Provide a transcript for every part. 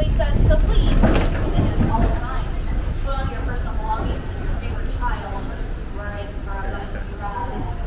awaits us, so please remain in at all times. Put on your personal belongings and your favorite child. Right for a bumpy ride.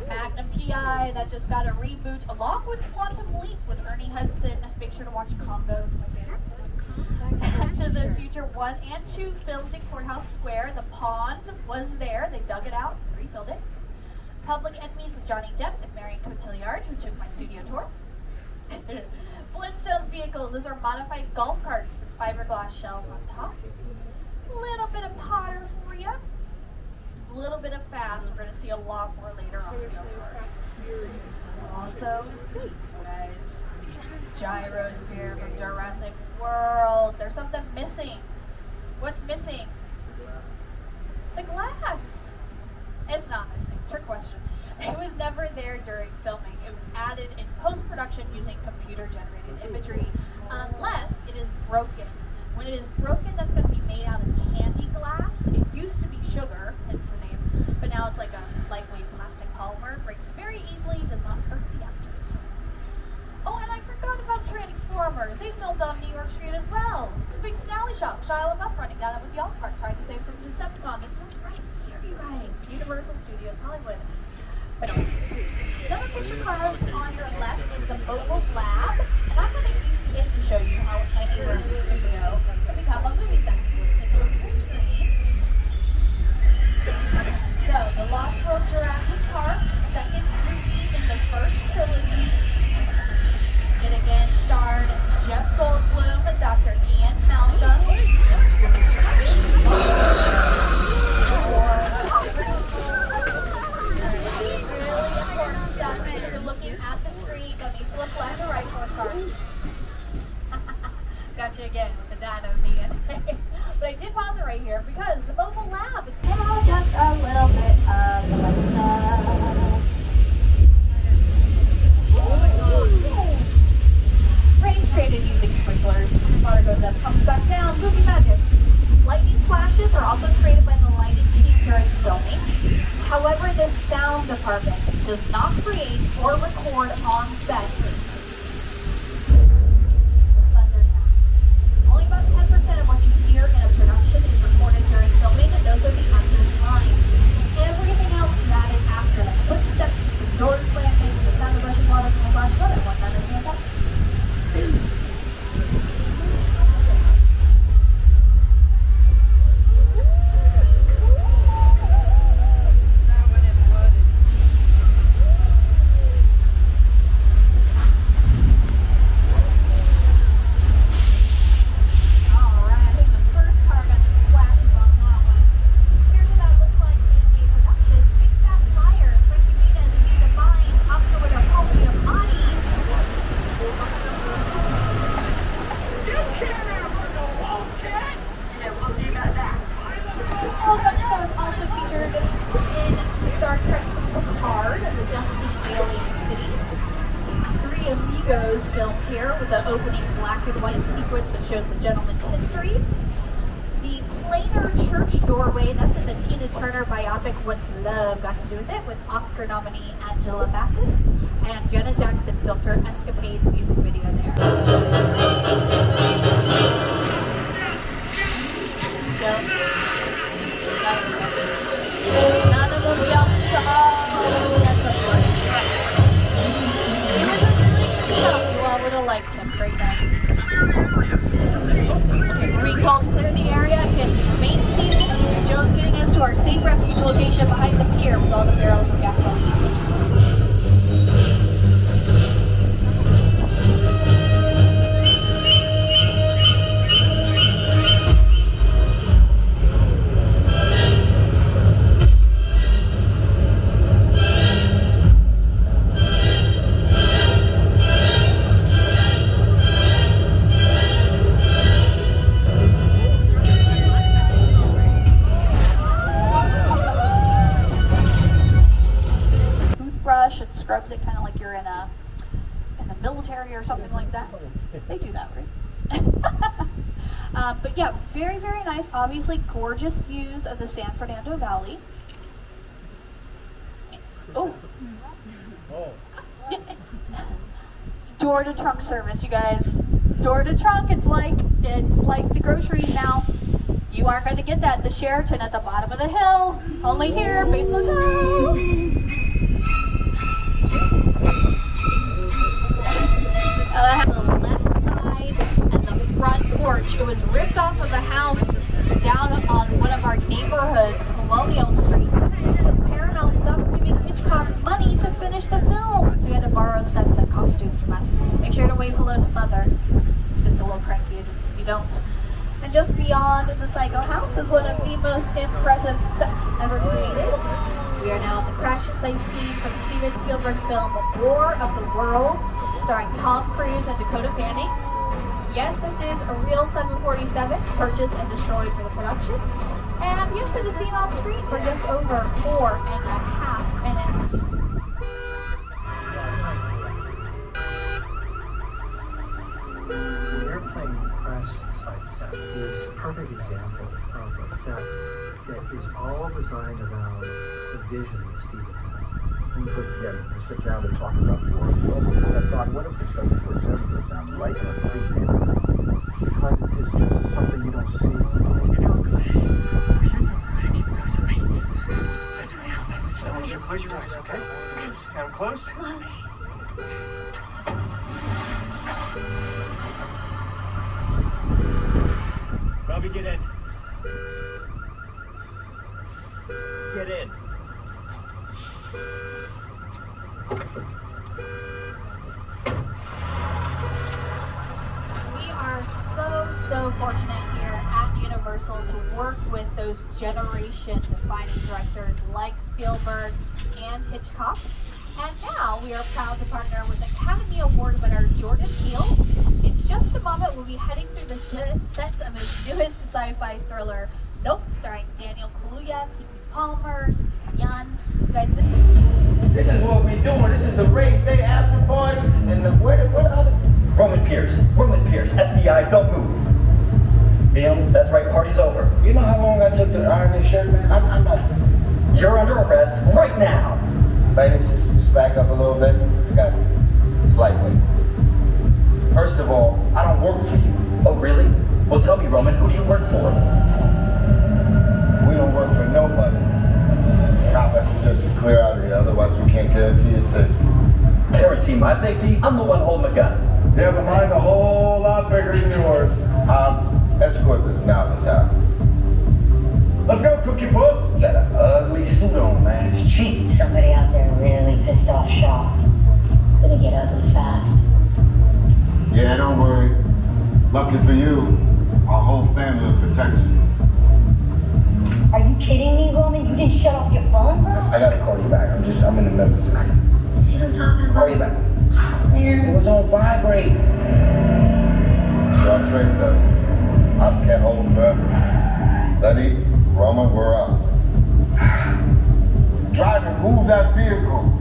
Magnum PI that just got a reboot along with Quantum Leap with Ernie Hudson. Make sure to watch Congo, it's my favorite. Back to the Future 1 and 2 filmed in Courthouse Square. The pond was there, they dug it out, refilled it. Public Enemies with Johnny Depp and Marion Cotillard, who took my studio tour. Flintstones vehicles, those are modified golf carts with fiberglass shells on top. Little bit of Potter for ya. A little bit of Fast. We're going to see a lot more later on. Also, guys, Gyrosphere from Jurassic World. There's something missing. What's missing? The glass. It's not missing. Trick question. It was never there during filming. It was added in post-production using computer-generated imagery, unless it is broken. When it is broken, that's going to be made out of candy glass. It used to be sugar, hence the name, but now it's like a lightweight plastic polymer. Breaks very easily, does not hurt the actors. Oh, and I forgot about Transformers. They filmed on New York Street as well. It's a big finale shot. Shia LaBeouf running down it with the Allspark, trying to save from Decepticons. It's right here, you guys. Universal Studios, Hollywood. But another picture card on your left is the mobile lab, and I'm going to use it to show you how anywhere in the studio can become a movie set. Take a look at your screens. So, The Lost World Jurassic Park, second movie in the first trilogy. It again starred Jeff Goldblum as Dr. Ian Malcolm. Really important stuff. Make sure you're looking at the screen. Don't need to look left or right for a card. again with the nano DNA. But I did pause it right here because the mobile lab is now just a little bit of the fun stuff. Rain's created using sprinklers. Water goes up, comes back down, movie magic. Lightning flashes are also created by the lighting team during filming. However, the sound department does not create or record on set thunder sound. Only about 10% of what you hear in a production is recorded during filming, and those are the actors' lines. Everything else is added after, like footsteps, the doors slamming, the sound of rushing water from a flash flood, and whatnot, and like that. Filmed here with the opening black and white sequence that shows the gentleman's history. The planar church doorway, that's in the Tina Turner biopic What's Love Got to Do With It, with Oscar nominee Angela Bassett, and Janet Jackson filmed her Escapade music video there. Joe? None of them yelled show. That's a funny show. It was a really good show. You all would have liked him. Great night. Okay, we're being told to clear the area and remain seated. Joe's getting us to our safe refuge location behind the pier with all the barrels of gasoline. And scrubs it kind of like you're in the military or something like that. They do that, right? But yeah, very, very nice. Obviously, gorgeous views of the San Fernando Valley. Oh. Door to trunk service, you guys. Door to trunk. It's like the groceries now. You aren't going to get that at the Sheraton at the bottom of the hill. Only here, Base Motel. The left side and the front porch. It was ripped off of the house down on one of our neighborhoods, Colonial Street, because Paramount stopped giving Hitchcock money to finish the film, so we had to borrow sets and costumes from us. Make sure to wave hello to Mother. It's a little cranky if you don't. And just beyond the Psycho House is one of the most impressive sets ever created. We are now at the crash site scene from Steven Spielberg's film War of the Worlds, starring Tom Cruise and Dakota Fanning. Yes, this is a real 747, purchased and destroyed for the production. And you see the scene on screen for just over 4.5 minutes. The airplane crash site set is a perfect example of a set that is all designed around the vision that Steven had. Things like, yeah, to sit down and talk about the world. And I thought, what if the 747 goes down right in the big neighborhood? Because it is just something you don't see. You know, good. Keep it nice and right. Nice and slow. Close your eyes, okay? Just count closed. Robbie, get in. Get in. We are so fortunate here at Universal to work with those generation-defining directors like Spielberg and Hitchcock. And now we are proud to partner with Academy Award winner Jordan Peele. In just a moment, we'll be heading through the sets of his newest sci-fi thriller, Nope, starring Daniel Kaluuya, Kiki Palmer, Steve Yeun. You guys, This is what we're doing. This is the race day after party, and where the other? Roman Pierce, FBI, don't move. Him? That's right, party's over. You know how long I took to iron this shirt, man? I'm not. You're under arrest right now. Ladies, just back up a little bit. I got it. It's lightweight. First of all, I don't work for you. Oh, really? Well, tell me, Roman, who do you work for? We don't work for nobody. Cop has to just clear out of here, otherwise we can't guarantee your safety. Guarantee my safety? I'm the one holding the gun. Yeah, but mine's a whole lot bigger than yours. Escort this novice out. Let's go, Cookie Puss. You got an ugly suit on, man. It's cheap. Somebody out there really pissed off Shaw. It's gonna get ugly fast. Yeah, don't worry. Lucky for you, our whole family will protect you. Are you kidding me, Roman? You didn't shut off your phone, bro? I gotta call you back. I'm in the middle of something. See what I'm talking about? Call you back. Man. It was on vibrate. Shaw traced us. Ops can't hold him forever. Letty, Roman, we're up. Driver, move that vehicle.